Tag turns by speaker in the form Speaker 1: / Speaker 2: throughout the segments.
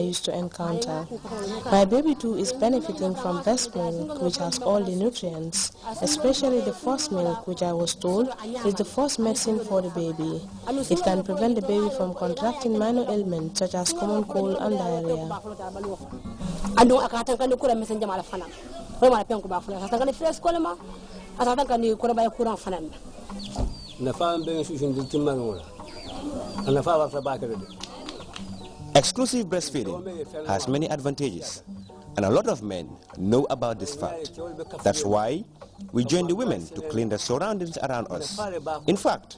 Speaker 1: used to encounter. My baby too is benefiting from breast milk, which has all the nutrients, especially the first milk, which I was told is the first medicine for the baby. It can prevent the baby from contracting minor ailments such as common cold and diarrhea.
Speaker 2: Exclusive breastfeeding has many advantages, and a lot of men know about this fact. That's why we join the women to clean the surroundings around us. In fact,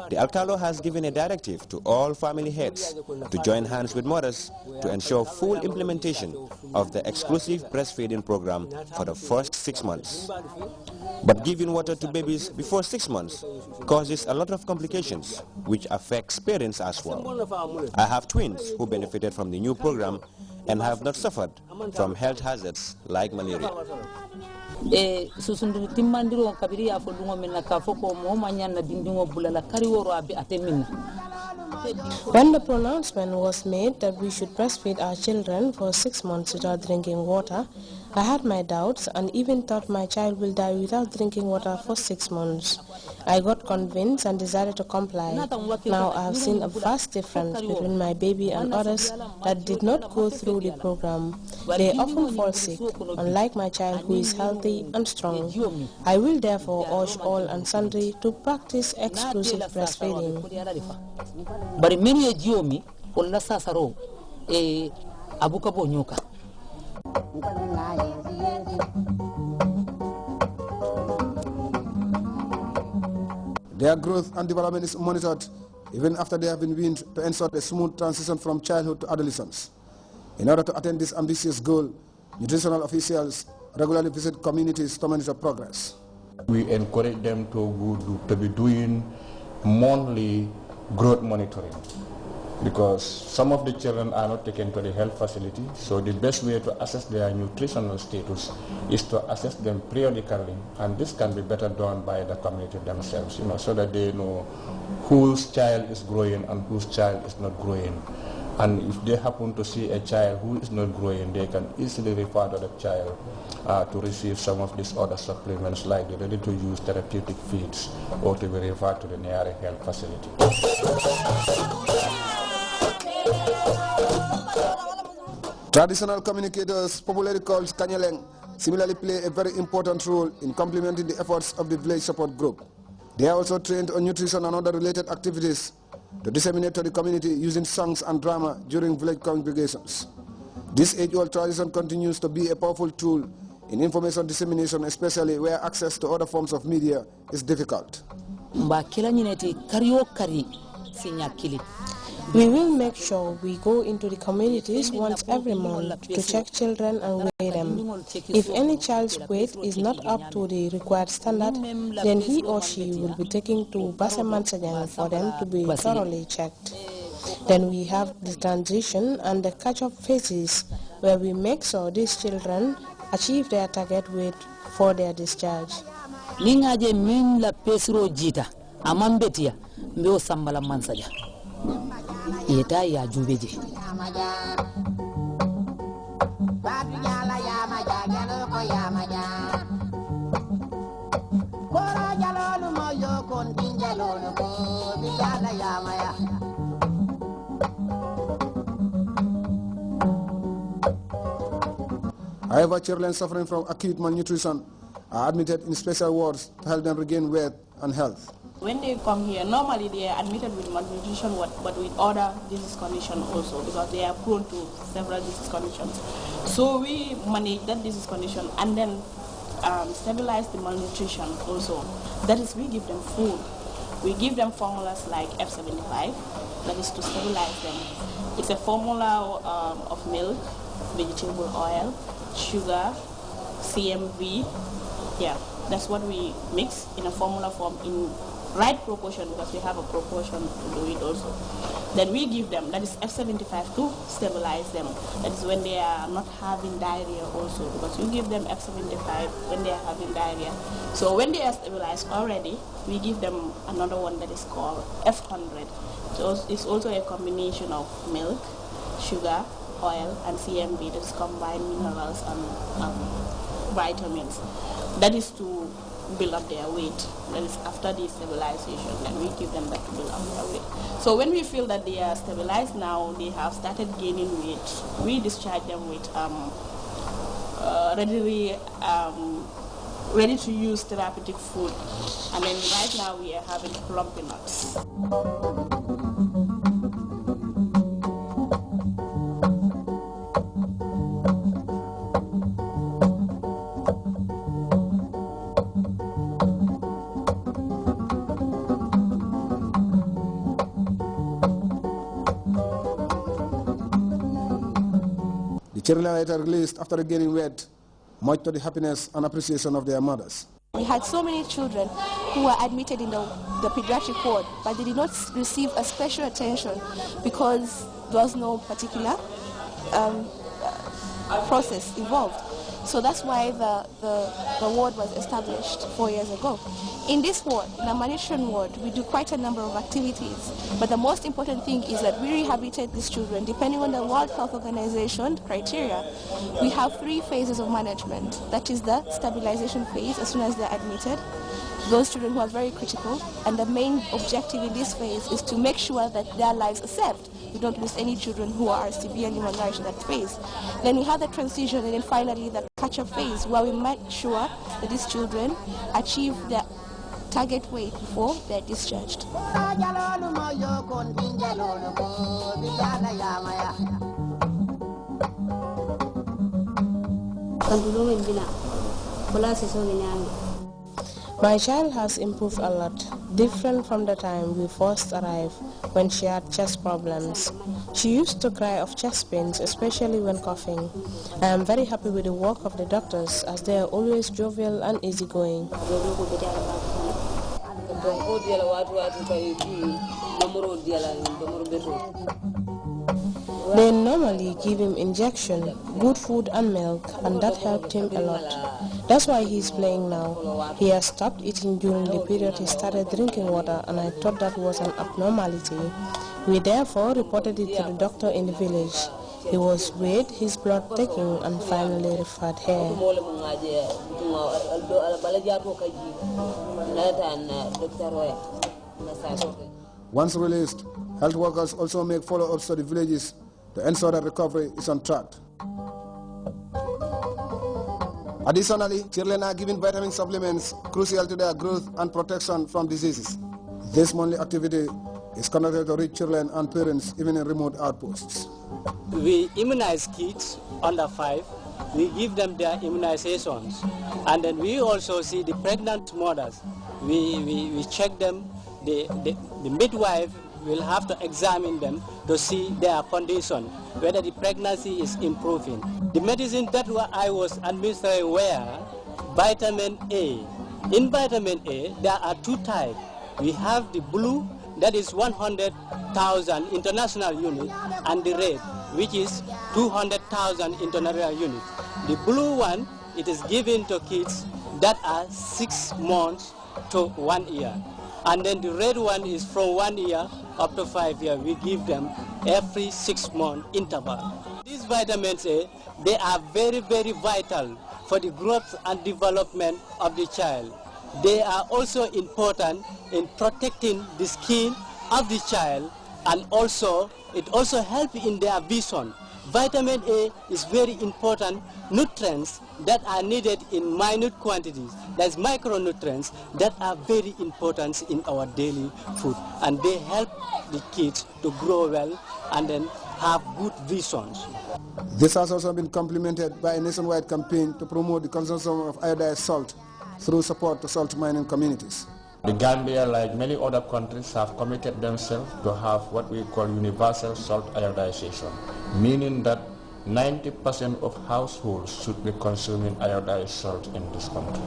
Speaker 2: the Alcalo has given a directive to all family heads to join hands with mothers to ensure full implementation of the exclusive breastfeeding program for the first 6 months. But giving water to babies before 6 months causes a lot of complications, which affects parents as well. I have twins who benefited from the new program and have not suffered from health hazards like malaria.
Speaker 1: When the pronouncement was made that we should breastfeed our children for 6 months without drinking water, I had my doubts and even thought my child will die without drinking water for 6 months. I got convinced and decided to comply. Now I have seen a vast difference between my baby and others that did not go through the program. They often fall sick, unlike my child who is healthy and strong. I will therefore urge all and sundry to practice exclusive breastfeeding.
Speaker 3: Their growth and development is monitored even after they have been weaned to ensure a smooth transition from childhood to adolescence. In order to attain this ambitious goal, nutritional officials regularly visit communities to monitor progress.
Speaker 4: We encourage them to be doing monthly growth monitoring, because some of the children are not taken to the health facility, so the best way to assess their nutritional status is to assess them periodically, and this can be better done by the community themselves, so that they know whose child is growing and whose child is not growing. And if they happen to see a child who is not growing, they can easily refer to the child to receive some of these other supplements, like the ready-to-use therapeutic feeds, or to be referred to the nearest health facility.
Speaker 3: Traditional communicators, popularly called Kanyeleng, similarly play a very important role in complementing the efforts of the village support group. They are also trained on nutrition and other related activities to disseminate to the community using songs and drama during village congregations. This age-old tradition continues to be a powerful tool in information dissemination, especially where access to other forms of media is difficult.
Speaker 1: We will make sure we go into the communities once every month to check children and weigh them. If any child's weight is not up to the required standard, then he or she will be taken to Basamansajan for them to be thoroughly checked. Then we have the transition and the catch-up phases, where we make sure these children achieve their target weight for their discharge. Lingaje min la pesro jita amambetia mbeo sambala mansaja. Yeta ya jubeji.
Speaker 3: However, children suffering from acute malnutrition are admitted in special wards to help them regain weight and health.
Speaker 5: When they come here, normally they are admitted with malnutrition, but with other disease conditions also, because they are prone to several disease conditions. So we manage that disease condition and then stabilize the malnutrition also. That is, we give them food. We give them formulas like F75, that is to stabilize them. It's a formula of milk, vegetable oil, sugar, CMV. Yeah, that's what we mix in a formula form in right proportion, because we have a proportion to do it also. Then we give them, that is F75 to stabilize them. That is when they are not having diarrhea also, because you give them F75 when they are having diarrhea. So when they are stabilized already, we give them another one that is called F100. So it's also a combination of milk, sugar, oil, and CMB, that is combined minerals and vitamins. That is to build up their weight. That is after the stabilization, and we give them that to build up their weight. So when we feel that they are stabilized now, they have started gaining weight, we discharge them with ready to use therapeutic food. And then right now we are having plumpy nuts.
Speaker 3: The children are later released after gaining weight, much to the happiness and appreciation of their mothers.
Speaker 6: We had so many children who were admitted in the pediatric ward, but they did not receive a special attention because there was no particular process involved. So that's why the ward was established 4 years ago. In this ward, in the malnutrition ward, we do quite a number of activities. But the most important thing is that we rehabilitate these children. Depending on the World Health Organization criteria, we have 3 phases of management. That is the stabilization phase as soon as they're admitted, those children who are very critical, and the main objective in this phase is to make sure that their lives are saved. We don't lose any children who are severely malnourished in that phase. Then we have the transition, and then finally the catch-up phase, where we make sure that these children achieve their target weight before they're discharged.
Speaker 1: My child has improved a lot, different from the time we first arrived when she had chest problems. She used to cry of chest pains, especially when coughing. I am very happy with the work of the doctors as they are always jovial and easygoing. They normally give him injection, good food and milk, and that helped him a lot. That's why he's playing now. He has stopped eating during the period he started drinking water, and I thought that was an abnormality. We therefore reported it to the doctor in the village. He was weighed, his blood taken, and finally referred here.
Speaker 3: Once released, health workers also make follow-ups to the villages to ensure that recovery is on track. Additionally, children are given vitamin supplements crucial to their growth and protection from diseases. This monthly activity is conducted to reach children and parents even in remote outposts.
Speaker 7: We immunize kids under 5. We give them their immunizations, and then we also see the pregnant mothers. We check them. The midwife will have to examine them to see their condition, whether the pregnancy is improving. The medicine that I was administering were vitamin A. In vitamin A, there are 2 types. We have the blue, that is 100,000 international units, and the red, which is 200,000 international units. The blue one, it is given to kids that are 6 months to 1 year. And then the red one is from 1 year up to 5 years. We give them every 6-month interval. These vitamins A, they are very, very vital for the growth and development of the child. They are also important in protecting the skin of the child, and also it also helps in their vision. Vitamin A is very important nutrients that are needed in minute quantities. That's micronutrients that are very important in our daily food, and they help the kids to grow well and then have good visions.
Speaker 3: This has also been complemented by a nationwide campaign to promote the consumption of iodized salt through support to salt mining communities.
Speaker 4: The Gambia, like many other countries, have committed themselves to have what we call universal salt iodization, meaning that 90% of households should be consuming iodized salt in this country.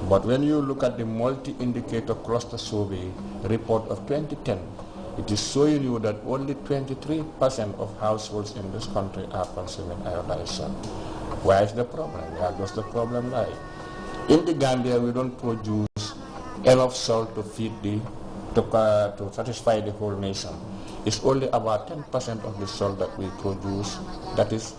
Speaker 4: But when you look at the multi-indicator cluster survey report of 2010, it is showing you that only 23% of households in this country are consuming iodized salt. Where is the problem? Where does the problem lie? In the Gambia, we don't produce enough salt to feed to satisfy the whole nation. It's only about 10% of the salt that we produce that is